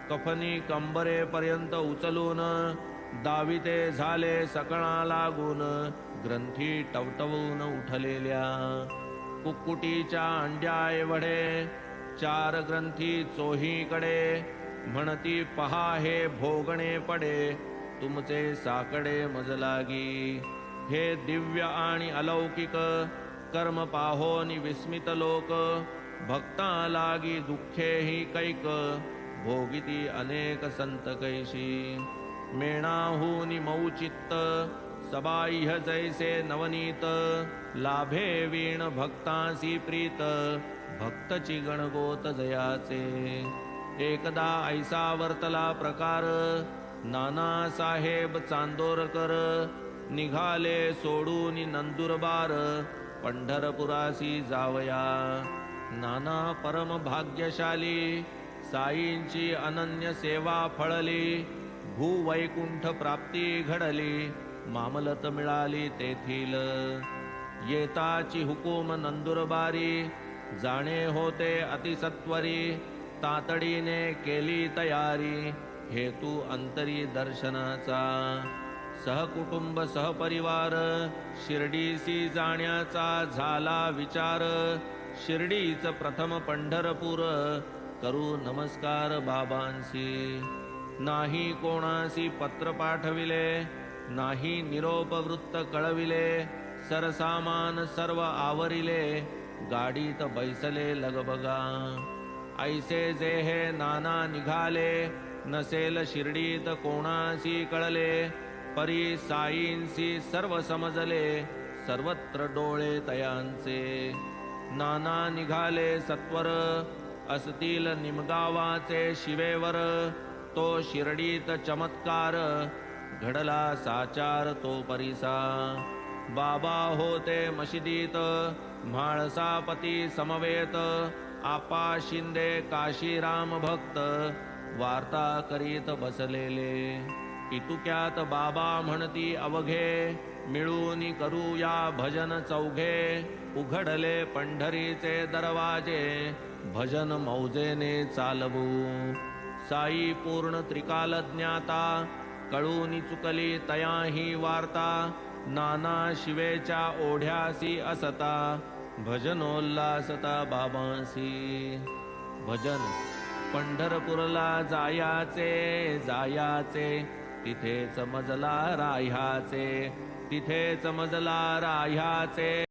कफनी कंबरे पर्यंत उचलून दाविते झाले सकळा लागून ग्रंथी टवटवून उठलेल्या कुक्कुटीच्या अंड्या एवढे चार ग्रंथी चोहीकडे म्हणती पहा हे भोगणे पडे तुमचे साकडे मज लागी हे दिव्य आणि अलौकिक कर्म पाहोनी विस्मित लोक भक्ता लागी दुःखे ही कैक भोगिती अनेक संत कैशी मेणाहूनी मौचित्त सबाह्य जैसे नवनीत लाभे वीण भक्तांसी प्रीत भक्तची गणगोत जयाचे एकदा ऐसा वर्तला प्रकार नाना साहेब चांदोरकर निघाले सोडून नंदुरबार पंढरपुरासी जावया नाना परम भाग्यशाली साईंची अनन्य सेवा फळली भूवैकुंठ प्राप्ती घडली मामलत मिळाली तेथील येताची हुकूम नंदुरबारी जाणे होते अतिसत्वरी तातडीने केली तयारी हेतू अंतरी दर्शनाचा सहकुटुंब सहपरिवार शिर्डीसी जाण्याचा झाला विचार शिर्डीच प्रथम पंढरपूर करू नमस्कार बाबांसी नाही कोणासी पत्र पाठविले नाही निरोप वृत्त कळविले सरसामान सर्व आवरिले गाडीत बैसले लगबगा ऐसे जे हे नाना निघाले नसेल शिर्डीत कोणासी कळले परी साईंसी सर्व समजले सर्वत्र डोळे तयांचे नाना निघाले सत्वर असतील निमगावाचे शिवेवर तो शिर्डीत चमत्कार घडला साचार तो परिसा बाबा होते मशिदीत म्हाळसापती समवेत आपा शिंदे काशीराम भक्त वार्ता करीत बसलेले इतुक्यात बाबा म्हणती अवघे मिळून करूया भजन चौघे उघडले पंढरीचे दरवाजे भजन मौजेने चालवू साई पूर्ण त्रिकाल ज्ञाता कळून चुकली तयाही वार्ता नाना शिवेच्या ओढ्यासी असता भजनोल्लासता बाबांसी भजन पंढरपूरला जायाचे जायाचे तिथेच मजला राह्याचे तिथेच मजला राह्याचे